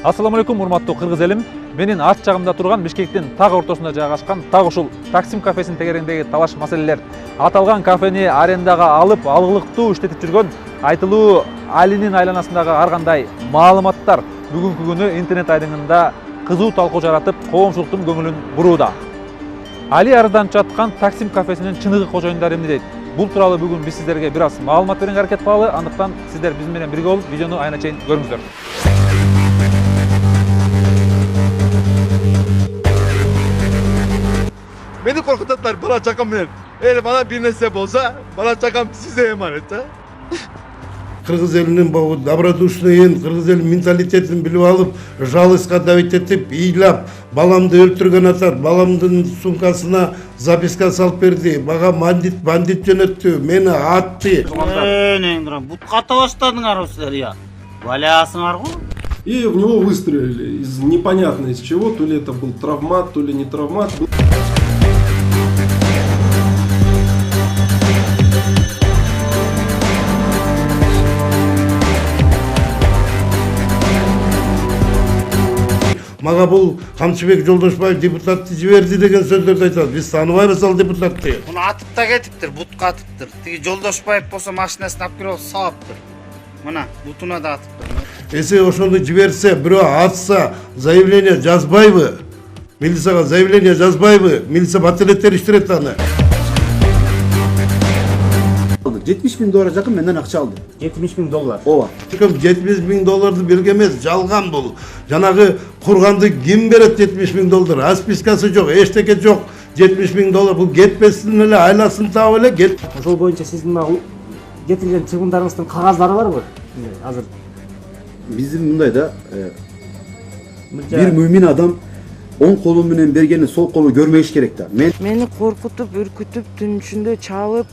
Ассаламу алейкум, урматтуу кыргыз элим. Менин арт жагымда турган Бишкектин так ортосунда жайгашкан так ушул Таксим кафесинин тегерегиндеги талаш маселелер. Аталган кафени арендага алып, алгылыктуу иштетип жүргөн айтылуу Алинин айланасындагы ар кандай маалыматтар бүгүнкү күнү интернет айдыңында кызуу талкуу жаратып, коомчулуктун көңүлүн бурууда. Али арызданып жаткан Таксим кафесинин чыныгы кожоюндары эмне дейт? Бул тууралуу бүгүн биз сиздерге бир аз маалымат берүүгө аракет кылалы. Андыктан сиздер биз менен бирге болуп, видеону айына чейин көрүңүздөр. Beni korkutatlar bana çakam verir. Eğer bana bir nese bolsa bana çakam size emanet ha. Кыргыз элинин бул добродушныйын, кыргыз элинин менталитетин билип алып, жалыска давить этип, ыйлап, баламды өлтүргөн атат, баламдын сумкасына записка салып берди, мага бандит жөнөттү, мени атты. Бутка ата баштадыңар силер я. Валясыңар го. И в него выстрелили из непонятно из чего, то ли это был травмат, то ли не травмат. Мага бул Камчыбек Жолдошбаев депутатты жиберди деген сөздөрдү айтат. Биз тааныбайбыз ал депутатты. Муну атып да кетиптир, бутка атыптыр. Тиги Жолдошбаев болсо машинасын алып кирип сабаптыр. Мына бутуна да атыптыр. Эсе ошону жиберсе, бирөө атса, заявление жазбайбы? Милицияга заявление жазбайбы? Милиция баталеттер иштирет аны. 70 bin dolara жақын менден ақша алды. 70 bin dolar. Ооба. 70 bin долларды берген эмес, жалган бул. Жанагы курганды ким берет 70 bin доллар? Аспискасы жок, эчтеке жок. 70 bin доллар бул кетпесин эле, айласын таап эле кет. Ошол боюнча сиздин мына кетирген чыгымдарыңыздын кагаздары барбы? Азыр Биздин мындай да бир мүмин адам оң колу менен бергени сол колу көрмөш керек да. Мени коркутуп, үркүтүп, түн ичинде чалып,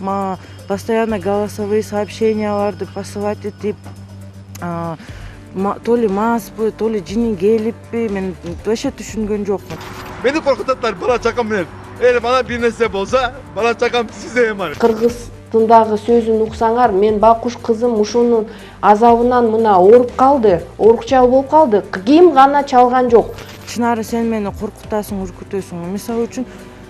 постоянно голосовые сообщенияларды посылать этип, то ли маспы, то ли жини келиппи, мен вообще түшүнгөн жокмун. Beni korkutatlar bana çakam verir. Eğer bana bir nese bolsa bana çakam size emanet. Кыргыздындагы сөзүн уксаңар, мен бакуш кызым ушунун азабынан мына ооруп калды, оорукча болуп калды. Ким гана чалган жок. Чынары сен мени коркутасың, үркүтөсүң. Мисалы үчүн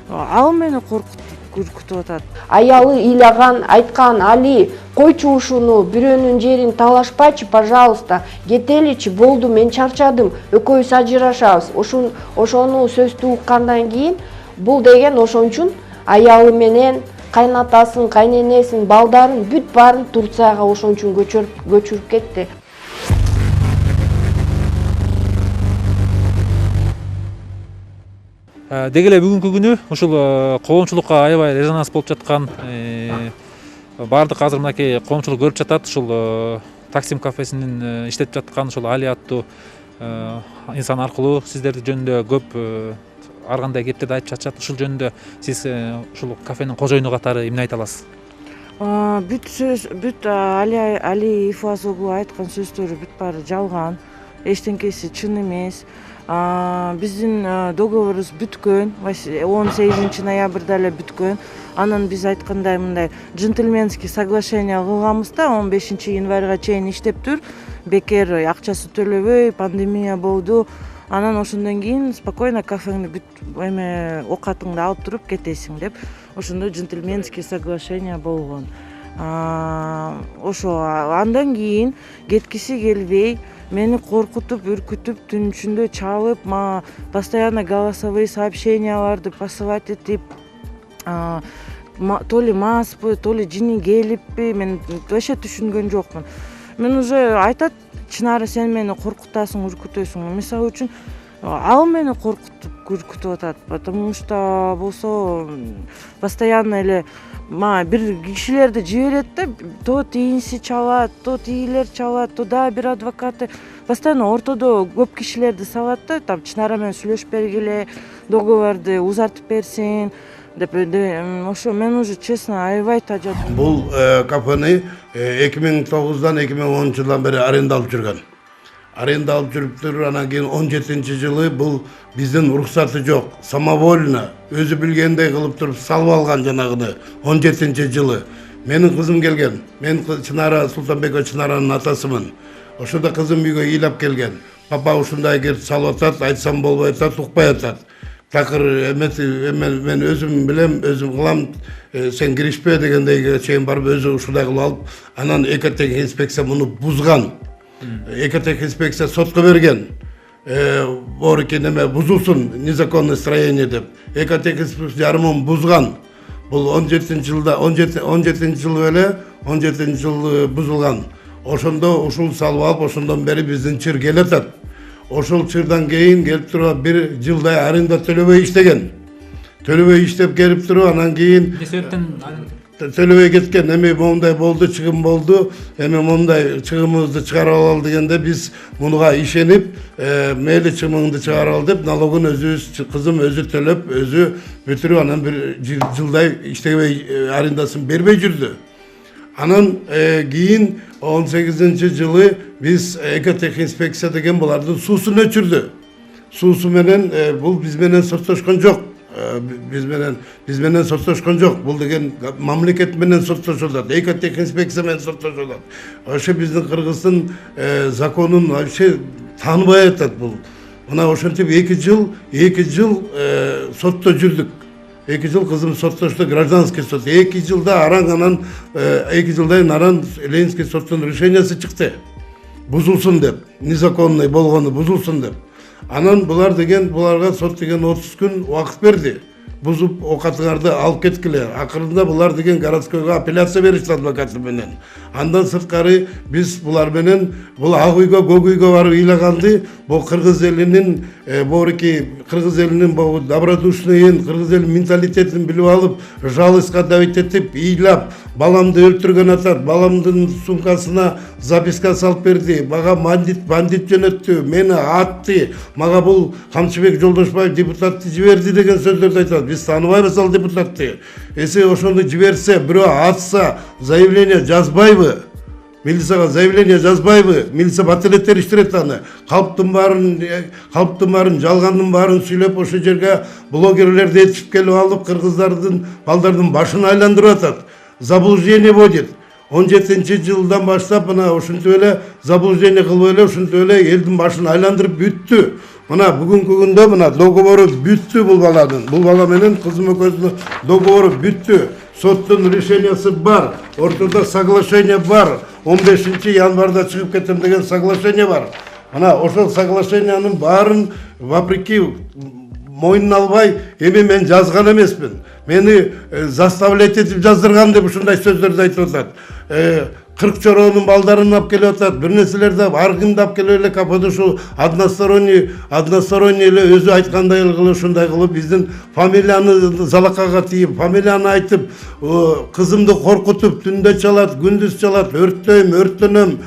ал мени үркүтүп атат. Аялы ыйлаган, айткан: Али, койчу ушуну, бирөөнүн жерин талашпачы, пожалуйста. Кетеличи, болду, мен чарчадым. Экөөбүз ажырашабыз. Ошону сөздү уккандан кийин бул деген ошон үчүн аялы менен кайнатасын, кайненесин, балдарын бүт баарын Турцияга ошон үчүн көчүрүп кетти. Деги эле бүгүнкү күнү ушул коомчулукка аябай резонанс болуп жаткан, баардык азыр мынакей коомчулук көрүп жатат. Ушул Таксим кафесинин иштетип жаткан ушул Али аттуу инсан аркылуу сиздердин жөнүндө көп ар кандай кептерди айтып жатышат. Ушул жөнүндө сиз ушул кафенин кожоюну катары эмне айта аласыз? Бүт Али Ифазоглу айткан сөздөрү бүт баары жалган. Эчтенкеси чын эмес. Биздин договорубуз бүткөн, 18 ноябрда эле бүткөн. Анан биз айткандай мындай джентльменский соглашение кылганбыз да, 15 январга чейин иштептир. Бекер акчасы төлөбөй, пандемия болду. Анан ошондон кийин спокойно кафеңди бүт эме окатыңды алып туруп кетесиң деп, ошондой джентльменский соглашение болгон. Ошо андан кийин кеткиси келбей, мени коркутуп, үркүтүп, түн ичинде чалып, постоянно голосовые сообщенияларды посылать этип, то ли маспы, то ли жини келиппи, мен вообще түшүнгөн жокмун. Мен уже айтат, чынары сен мени коркутасың, үркүтөсүң. Мисалы үчүн ал мени коркутуп, үркүтүп атат, потому что болсо постоянно эле бир кишилерди жиберет да, то тиинси чалат, то тигилер чалат, то да бир адвокаты постоянно ортодо көп кишилерди салат да, там Чынара менен сүйлөшүп бергиле, договорду узартып берсин деп. Ошо мен уже честно аябай тажаттым. Бул кафени 2009-дан 2010 жылдан бери аренда алып жүргөн. Аренда алып жүрүптүр. Анан кийин 17-жылы бул биздин уруксаты жок, самовольно өзү билгендей кылып туруп салып алган жанагыны. 17-жылы менин кызым келген. Мен Чынара Султанбекова Чынаранын атасымын. Ошондо кызым үйгө ыйлап келген. папа ушундай кер салып атат, айтсам болбой атат, укпай атат. Такыр мен өзүм билем, өзүм кылам, сен киришпе дегендейге чейин барып өзү ушундай кылып алып, анан экотех инспекция муну бузган. Экотех инспекция сотко берген. Борки неме бузулсун, незаконное строение деп. Экотех инспекция жарымын бузган. Бул 17-жылда, 17 жыл эле, 17 жыл бузулган. Ошондо ушул салып алып, ошондон бери биздин чыр келатат. Ошол чырдан кийин келип туруп 1 жылдай аренда төлөбөй иштеген. Төлөбөй иштеп келип туруп, анан кийин төлөбөй кеткен. Эми мондай болду, чыгым болду. Эми мондай чыгымыбызды чыгарып алалы дегенде биз мунуга ишенип, мейли чыгымыңды чыгарып ал деп, налогун өзүбүз, кызым өзү төлөп, өзү бүтүрүп, анан 1 жылдай иштебей арендасын бербей жүрдү. Анан кийин 18-жылы биз экотех инспекция деген булардын суусун өчүрдү. Суусу менен бул биз менен соттошкон жок. Биз менен соттошкон жок. Бул деген мамлекет менен соттошулат. Экотех инспекция менен соттошулат. Ошо биздин Кыргыздын законун вообще тааныбай атат бул. Мына ошентип 2 жыл сотто жүрдүк. 2 жыл кызым соттошто, гражданский сот. 2 жылда анан 2 жылдан анан Ленинский соттун решениясы чыкты. Бузулсун деп, незаконный болгону бузулсун деп. Анан буларга сот деген 30 күн убакыт берди. Бузуп окатыңарды алып кеткиле. Акырында булар деген городскойго апелляция беришти адвокаты менен. Андан сырткары биз булар менен бул ак үйгө, көк үйгө барып ыйлаганды, бул кыргыз элинин кыргыз элинин добродушныйын, кыргыз элинин менталитетин билип алып, жалыска давить этип, ыйлап, баламды өлтүргөн атат, баламдын сумкасына записка салып берди, мага бандит жөнөттү, мени атты, мага бул Камчыбек Жолдошбаев депутатты жиберди деген сөздөрдү айтат. Биз тааныбайбыз ал депутатты. Эсе ошону жиберсе, бирөө атса, заявление жазбайбы? Милицияга заявление жазбайбы? Милиция баталеттер иштирет аны. Калптын баарын, жалгандын баарын сүйлөп ошо жерге блогерлерди этип келип алып, кыргыздардын, балдардын башын айландырып атат. Заблуждение вводит. 17-жылдан баштап мына ушинтип эле заблуждение кылып эле ушинтип эле элдин башын айландырып бүттү. Мына бүгүнкү күндө мына договору бүттү бул баланын. Бул бала менен кызым экөөсүнүн договору бүттү. Соттун решениясы бар. Ортодо соглашение бар. 15 январда чыгып кетем деген соглашение бар. Мына ошол соглашениянын баарын вопреки мойнуна албай, эми мен жазган эмесмин. Мени заставлять этип жаздырган деп ушундай сөздөрдү айтып атат. 40 чороонун балдарын алып келип атат. Бир нерселерди ар кимди алып келип эле капода ушул односторонний эле өзү айткандай кылып ушундай кылып биздин фамилияны залакага тийип, фамилияны айтып, кызымды коркутуп, түндө чалат, күндүз чалат, өрттөнөм,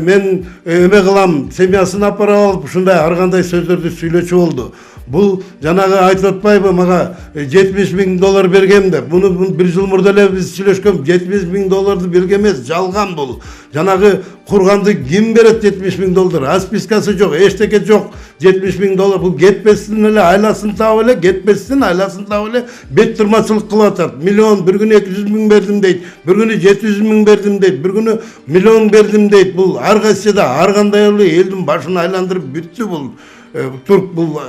мен эме кылам, семьясын апарып алып, ушундай ар кандай сөздөрдү сүйлөчү болду. Бул жанагы айтып атпайбы, мага $70,000 бергем деп. Буну 1 жыл мурда эле биз сүйлөшкөн, $70,000 берген эмес, жалган бул. Жанагы курганды ким берет $70,000? Аспискасы жок, эчтеке жок. $70,000 бул кетпестин эле айласын таап эле, бет тырмачылык кылып атат. Миллион, bir күнү 200,000 бердим дейт, bir күнү 700,000 бердим дейт, bir күнү миллион бердим дейт. Бул ар кайсы да ар кандай эле элдин башын айландырып бүттү бул. Турк бул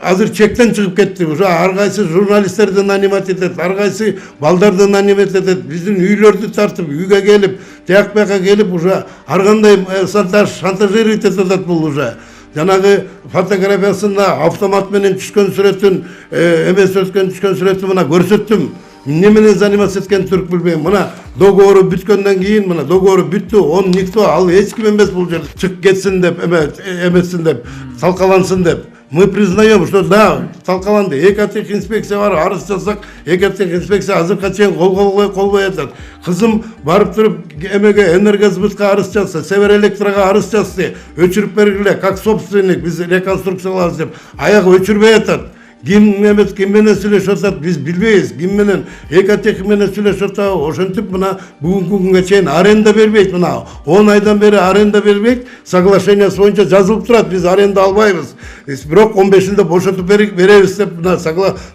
азыр чектен чыгып кетти. Уже ар кайсы журналисттерди нанимать этет, ар кайсы балдарды нанимать этет, биздин үйлөрдү тартып, үйгө келип, тияк бияка келип, уже ар кандай шантажировать этет бул уже. Жанагы фотографиясында автомат менен түшкөн сүрөтүн, эмес өткөн түшкөн сүрөтүн мына көрсөттүм. Не менен заниматься эткен түрк билбейм. Мына договору бүткөндөн кийин, мына договору бүттү, он никто ал эч ким эмес бул жерде. Чык кетсин деп, эмесин деп, талкалансын деп. Мы признаем, что да, талкаланды. Экотех инспекция бар, арыз жазсак, экотех инспекция азыркыга чейин колбой атат. Кызым барып туруп эмеге энергосбытка арыз жазса, Север Электрога арыз жазсы, өчүрүп бергиле, как собственник, биз реконструкция кылабыз деп, аягы өчүрбөй атат. Ким эмес, ким менен сүйлөшүп атат, биз билбейбиз. Ким менен, экотех менен сүйлөшүп атат, ошентип мына бүгүнкү күнгө чейин аренда бербейт. Мына 10 айдан бери аренда бербейт. Соглашение боюнча жазылып турат, биз аренда албайбыз. Бирок 15-inde бошотуп беребиз деп мына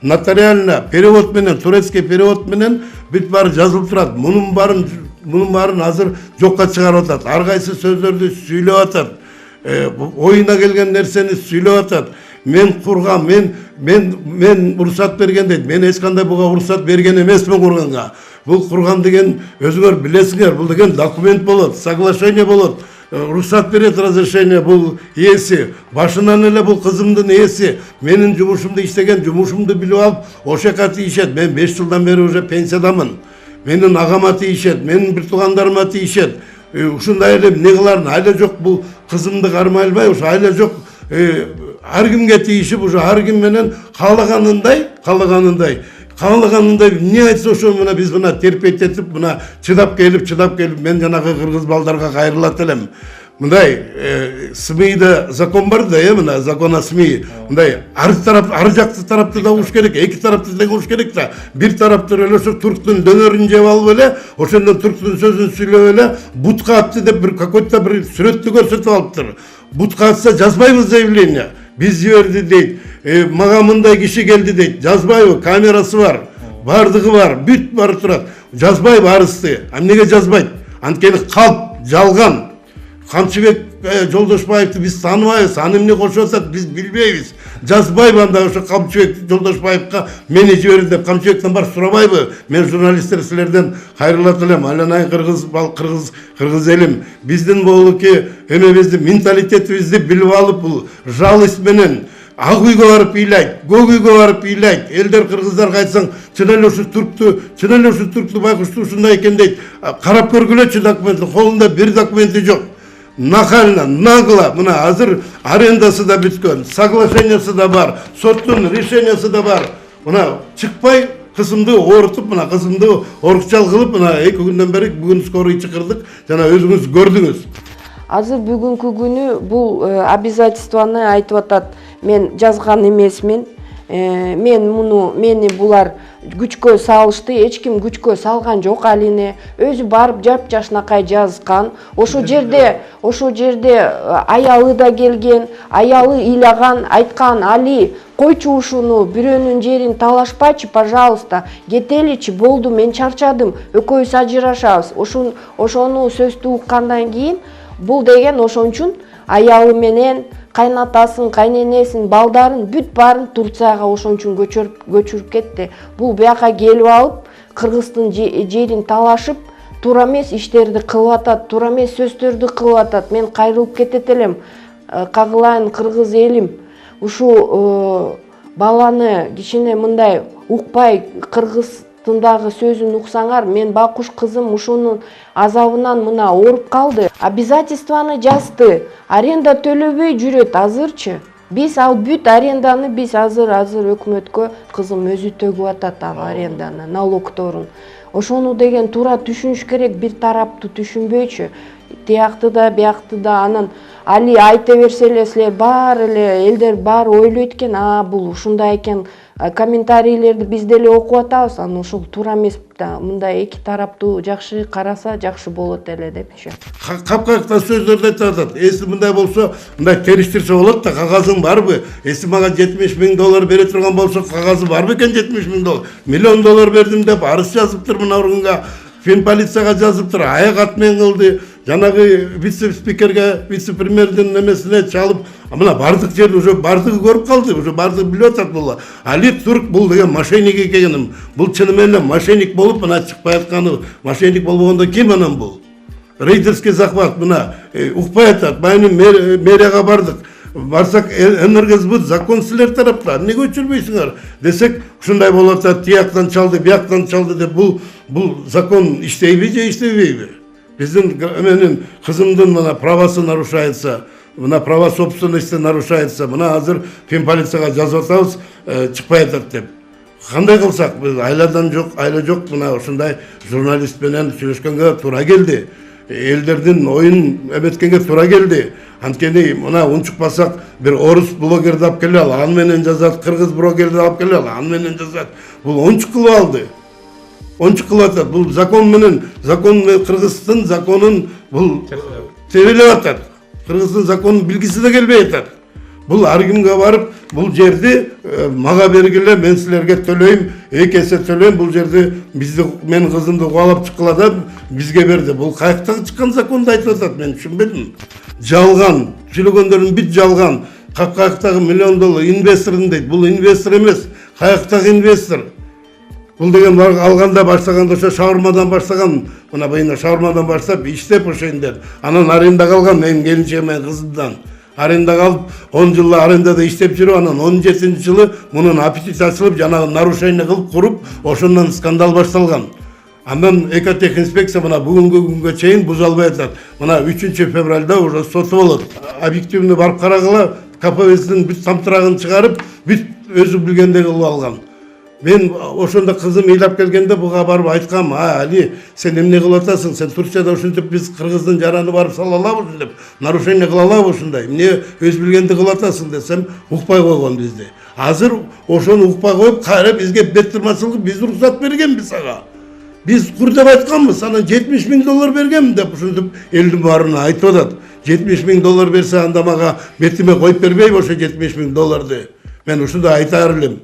нотариально перевод менен, турецкий перевод менен бүт баары жазылып турат. Мунун баарын азыр жокко чыгарып атат. Ар кайсы сөздөрдү сүйлөп атат. Oyuna kelген нерсени сүйлөп атат. Мен кургам, мен уруксат берген дейт. Мен эч кандай буга уруксат берген эмесмин курганга. Бул курган деген өзүңөр билесиңер, бул деген документ болот, соглашение болот. Рұқсат берет разрешение бұл ээси. Башынан эле бұл кызымдын ээси. Менин жумушумду иштеген, жумушумду билип алып, ошака тийишет. Мен 5 жылдан бери уже пенсиядамын. Менин агама тийишет, менин бир туугандарыма тийишет. Ушундай эле эмне кыларын айла жок, бул кызымды кармай албай, ушу айла жок ар кимге тийишип, уже ар ким менен каалаганындай эмне айтса ошо мына биз мына терпеть этип, мына чыдап келип мен жанагы кыргыз балдарга кайрылат элем. Мындай СМИда закон бар да, мына закон о СМИ. Мындай ар жакты тарапты да угуш керек, эки тарапты да угуш керек да. Бир тарапты эле ошо турктун дөнөрүн жеп алып эле, ошондон турктун сөзүн сүйлөп эле бутка атты деп бир какой-то бир сүрөттү көрсөтүп алыптыр. Бутка атса жазбайбыз заявление. Биз жиберди дейт. Мага мындай киши келди дейт. Жазбайбы, камерасы бар. Бардыгы бар, бүт бар турат. Жазбайбы арызды. Эмнеге жазбайт? Анткени калп, жалган. Камчыбек Жолдошбаевди биз тааныбайбыз, аны эмне кошуп атат биз билбейбиз. Жазбайбы анда ошо Камчыбек Жолдошбаевга мени жиберди деп Камчыбектен бар сурабайбы? Мен журналисттер силерден кайрылат элем. Айланайын кыргыз элим. Биздин болуки эмебизди, менталитетибизди билип алып бул жалость менен ак үйгө барып ыйлайт, көк үйгө барып ыйлайт. Элдер кыргыздарга айтсаң, чын эле ушул туркту байкушту ушундай экен дейт. Карап көргүлөчү документти, колунда бир документи жок. Нахально, нагло, мына азыр арендасы да бүткөн, соглашениясы да бар, соттун решениясы да бар. Мына чыкпай кызымды оорутуп, мына кызымды орукчал кылып, мына 2 күндөн бери бүгүн скорый чакырдык, жана өзүңүз көрдүңүз. Азыр бүгүнкү күнү бул обязательствоны айтып атат. Мен жазган эмесмин. Мени булар күчкө салышты, эч ким күчкө салган жок алине. Өзү барып жапжашнакай жазган. Ошо жерде аялы да келген, аялы ыйлаган, айткан: "Али, койчу ушуну, бирөөнүн жерин талашпачы, пожалуйста. Кетеличи, болду, мен чарчадым. Экөөбүз ажырашабыз." Ошону сөздү уккандан кийин бул деген ошон үчүн аялы менен кайнатасын, кайненесин, балдарын бүт баарын Турцияга ошон үчүн көчүрүп кетти. Бул бияка келип алып, Кыргыздын жерин талашып, туура эмес иштерди кылып атат, туура эмес сөздөрдү кылып атат. Мен кайрылып кетет элем. Кагылайын кыргыз элим. Ушу баланы кичине мындай укпай, кыргыздындагы сөзүн уксаңар, мен бакуш кызым ушунун азабынан мына ооруп калды. Обязательствоны жазды. Аренда төлөбөй жүрөт азырчы. Биз ал бүт аренданы биз азыр өкмөткө кызым өзү төгүп атат ал аренданы, налогторун. Ошону деген туура түшүнүш керек, бир тараптуу түшүнбөйчү. Тиякты да, биякты да, анан Али айта берсе эле силер бар эле элдер бар ойлойт экен, бул ушундай экен. Комментарийлерди биз деле окуп атабыз, анан ошол туура эмес да, мындай эки тараптуу жакшы караса жакшы болот эле депчи. Капкакта сөздөрдү айтып атат. Эси мындай болсо, мындай териштирсе болот да, кагазың барбы? Эси мага $70,000 бере турган болсо, кагазы барбы экен $70,000? $1 миллион бердим деп арыз жазыптыр мына урунга. Финполицияга жазыптыр, аяк атмен кылды. Жанагы вице-спикерге, вице-премьердин немесине чалып, мына бардык жерди уже бардыгы көрүп калды, уже бардыгы билип атат бул. Али Турк бул деген мошенник экенин, бул чынымен эле мошенник болуп мына чыкпай атканы, мошенник болбогондо ким анан бул? Рейдерский захват мына укпай атат. Майны мэрияга бардык. Барсак Энергосбыт закон силер тарапта, эмнеге өчүрбөйсүңөр десек, ушундай болуп атат, тияктан чалды, бияктан чалды деп бул закон иштейби же иштебейби? Биздин менин кызымдын мына правасы нарушается, мына права собственности нарушается, мына азыр финполицияга жазып атабыз, чыкпай атат деп. Кандай кылсак, биз айла жок, мына ушундай журналист менен сүйлөшкөнгө туура келди. Элдердин оюн эметкенге туура келди. Анткени мына унчукпасак, бир орус блогерди алып келе ал, аны менен жазат, кыргыз блогерди алып келе ал, аны менен жазат. Бул ончук кылып алды. Ончук кылып атат. Бул закон менен Кыргыздын законун бул тебелеп атат. Кыргыздын законун билгиси да келбей атат. Бул ар кимге барып, бул жерди мага бергиле, мен силерге төлөйм, 2 эсе төлөйм, бул жерди мен кызымды кубалап чыккыла да бизге берди. Бул каяктан чыккан законду айтып атат, мен түшүнбөдүм. жалган, сүйлөгөндөрүн бүт жалган. Капкактагы $1 миллион инвестордун дейт. Бул инвестор эмес, каяктагы инвестор. Бул деген алганда баштаганда ошо шаурмадан баштаган, мына байына шаурмадан баштап иштеп ошондер. Анан арендага алган менин келинчегим менен кызымдан. Арендага алып 10 жыл арендада иштеп жүрүп, анан 17-жылы мунун аппетит ачылып, жанагы нарушение кылып куруп, ошондон скандал башталган. Андан экотехинспекция мына бүгүнкү күнгө чейин буза албай атат. Мына 3 февралда уже соту болот. Объективно барып карагыла, КПВСдин бүт тамтырагын чыгарып, бүт өзү билгендей кылып алган. Мен ошондо кызым ыйлап келгенде буга барып айткам, Али, сен эмне кылып атасың? Сен Турцияда ушинтип биз Кыргыздын жараны барып сала алабыз деп, нарушение кыла алабыз ушундай. Эмне өз билгенди кылып атасың десем, укпай койгон бизди. Азыр ошону укпай коюп, кайра бизге бет тырмачылык биз уруксат бергенбиз ага. Biz kur деп айтканбыз, sana $70 миң бергем деп ушинтип элдин баарына айтып атат. $70 миң берсе анда мага бетиме коюп бербейби ошо $70 миң? Мен ушундай айтар элем.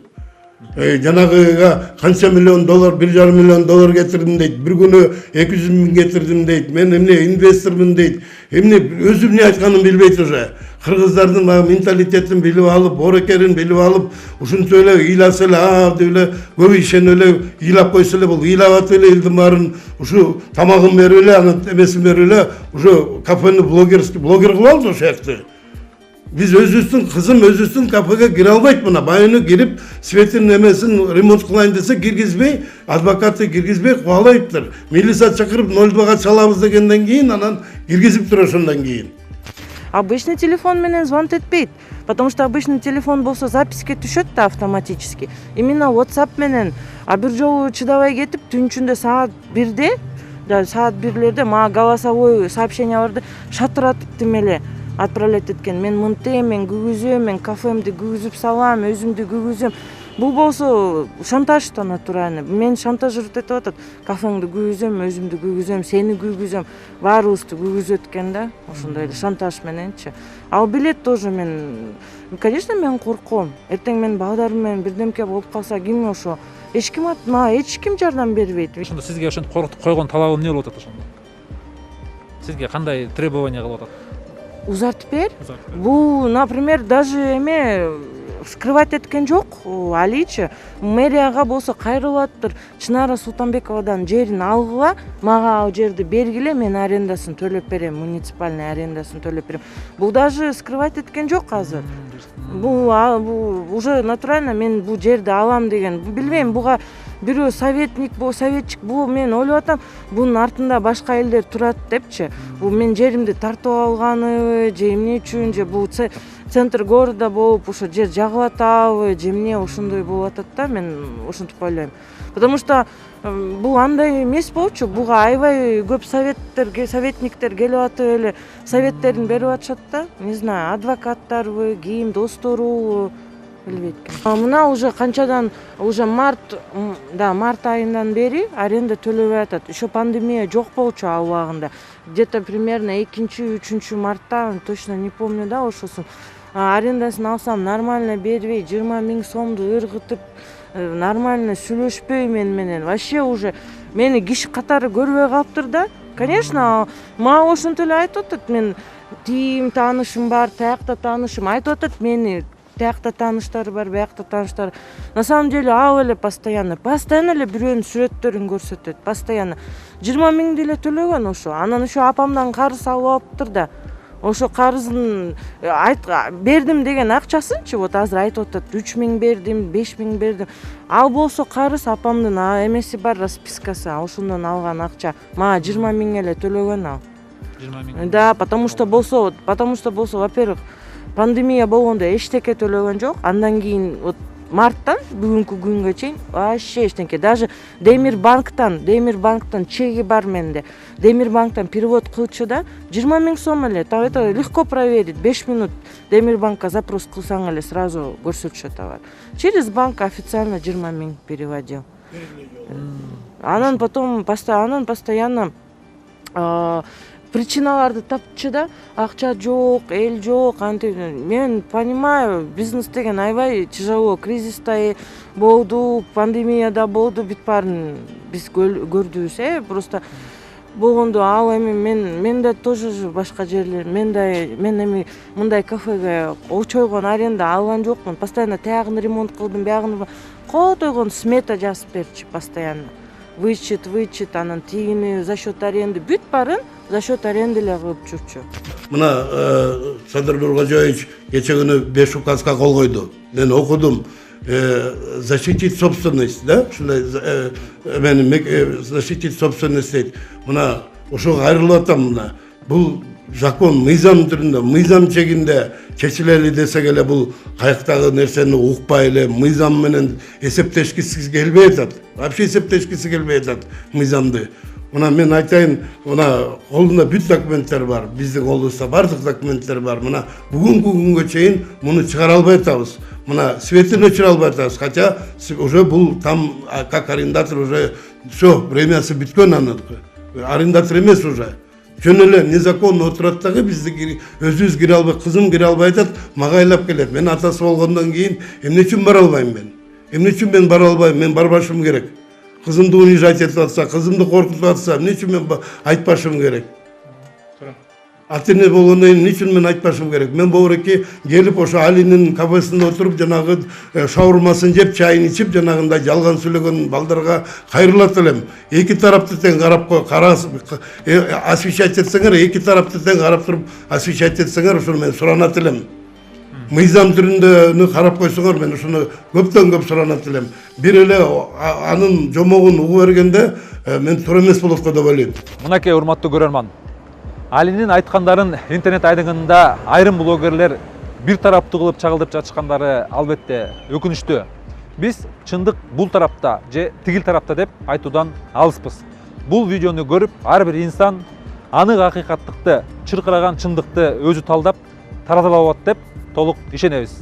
Жанагыга канча $1 миллион, $1,5 миллион кетирдим дейт. Бир күнү 200 миң кетирдим дейт. Мен эмне инвестормун дейт. Эмне өзү эмне айтканын билбейт уже. Кыргыздардын менталитетин билип алып, орекерин билип алып, ушинтип эле ыйласа эле, деп эле көп ишенип эле ыйлап койсо эле, бул ыйлап атып эле элдин баарын ушу тамагын берип эле, анан эмесин берип эле, ушу кафени блогер кылып алды ошол жакты. Biz özüstün kızım özüstün kapıga gire almayıp buna. Bayını girip Svet'in emesini remont kılayın dese girgizbey, advokatı girgizbey kovalayıptır. Milisa çakırıp 0'ga çalabız degenden giyin, anan girgizip durur şundan giyin. Обычный телефон менен звонить этпейт, потому что обычный телефон болсо записке түшөт да автоматически. Именно WhatsApp менен, бир жолу чыдабай кетип, түн ичинде саат 1-де, саат 1-лерде мага голосовой сообщенияларды шатыратып демеле отправлять эткен. Мен мынтем, мен күгүзөм, мен кафемди күгүзүп салам, өзүмдү күгүзөм. Бул болсо шантаж да натуральный. Мен шантажировать этип атат. Кафеңди күгүзөм, өзүмдү күгүзөм, сени күгүзөм, баарыбызды күгүзөт экен да. Ошондой эле шантаж мененчи. Ал билет тоже мен, конечно, мен корком. Эртең мен балдарым менен бирдемке болуп калса, ким ошо? Эч ким жардам бербейт. Ошондо сизге ошентип койгон талабы эмне болуп атат ошондо? Сизге кандай требование кылып атат? Узартып бер. Бул, например, даже скрывать эткен жок. Аличи мэрияга болсо кайрылып атыптыр. Чынара Султанбековадан жерин алгыла, мага ал жерди бергиле, мен арендасын төлөп берем, муниципальный арендасын төлөп берем. Бул даже скрывать эткен жок азыр. Бул уже натурально мен бул жерди алам деген. Билбейм, буга бирөө советник, советчик, бул мен ойлоп атам, бунун артында башка элдер турат депчи. Бул мен жеримди тартып алганы, же эмне үчүн, же бул центр города болуп ошо жер жагып атабы, же эмне ошондой болуп атат да, мен ошентип ойлойм. Потому что бул андай эмес болчу, буга аябай көп советниктер келип атып эле советтерин берип атышат да. Не знаю, адвокаттарбы, ким, достору, билбейт. Мына уже канчадан, уже март айынан бери аренда төлөбөй атат. Еще пандемия жок болчу ал убагында. Где-то примерно 2-3 мартта, точно не помню да, ошосун. Арендасын алсам нормально бербей, 20 000 сомду ыргытып, нормально сүйлөшпөй менен. Вообще уже мени киши катары көрбөй калыптыр да. Конечно, мага ошентип эле айтып атат, мен тим таанышым бар, таякта таанышым айтып атат, мени таякта тааныштары бар, биякта тааныштары. На самом деле ал эле постоянно эле бирөөнүн сүрөттөрүн көрсөтөт, постоянно 20 000 деле төлөгөн ошо. Анан ошо апамдан карыз алып алыптыр да. Ошо карыздын бердим деген акчасынчы, вот азыр айтып атат, 3 000 бердим, 5 000 бердим. Ал болсо карыз апамдын эмеси бар, распискасы, ошондон алган акча. Мага 20 000 эле төлөгөн ал. 20 000. Да, потому что болсо, во-первых, пандемия болгондо эчтеке төлөгөн жок. Андан кийин вот марттан бүгүнкү күнгө чейин вообще эчтеке. Даже Демирбанктан чеги бар менде. Демирбанктан перевод кылчу да 20 000 сом эле. Это легко проверить. 5 минут Демирбанкка запрос кылсаң эле сразу көрсөтүшөт бар. Через банк официально 20 000 переводил. Анан потом постоянно причиналарды тапчу да, акча жок, эл жок, мен понимаю, бизнес деген аябай тяжело, кризисте болду, пандемияда болду, бүт баарын биз көрдүбүз, просто болгондо ал эми мен да тоже башка жерлер мен эми мындай кафеге очойгон аренда алган жокмун. Постоянно тиягын ремонт кылдым, биягын котойгон смета жазып берчи постоянно. Вычет, анан тигини за счет аренды бүт барын за счет аренды эле кылып жүрчү. Мына Садыр Нуркожоевич кече күнү 5 указга кол койду. Мен окудум. Защитить собственность, да? Защитить собственность дейт. Мына ошо кайрылып атам мына. Бул закон мыйзам түрүндө, мыйзам чегинде чечилели десек эле бул каяктагы нерсени укпай эле мыйзам менен эсептешкиси келбей атат. Вообще эсептешкиси келбей атат мыйзамды. Мына мен айтайын, мына колунда бүт документтер бар. Биздин колубузда бардык документтер бар. Мына бүгүнкү күнгө чейин муну чыгара албай атабыз. Мына светин өчүрө албай атабыз. Хотя уже бул там как арендатор уже все, времясы бүткөн анын. Арендатор эмес уже. Жөн эле незаконно отурат дагы бизди өзүбүз кире албай, кызым кире албай атат, мага айлап келет. Мен атасы болгондон кийин эмне үчүн бара албайм мен? Эмне үчүн мен бара албайм? Мен барбашым керек. Кызымды унижать этип атса, кызымды коркутуп атса, эмне үчүн мен айтпашым керек? Ата-эне болгондон кийин эмне үчүн мен айтпашым керек? Мен бобуреке келип ошо Алинин кафесинде отуруп, жанагы шаурмасын жеп, чайын ичип, жанагындай жалган сүйлөгөн балдарга кайрылат элем. Эки тарапты тең карап освещать этсеңер, эки тарапты тең карап туруп освещать этсеңер, ошону мен суранат элем. Мыйзам түрүндө карап койсоңор, мен ушуну көптөн көп суранат элем. Бир эле анын жомогун угуп бергенде мен туура эмес болот го деп ойлойм. Мынакей урматтуу көрөрман. Алинин айткандарын интернет айдыңында айрым блогерлер бир тараптуу кылып чагылдырып жатышкандары албетте өкүнүчтүү. Биз чындык бул тарапта же тигил тарапта деп айтуудан алыспыз. Бул видеону көрүп, ар бир инсан анык акыйкаттыкты, чыркыраган чындыкты өзү талдап, таразалап алат деп толук ишенебиз.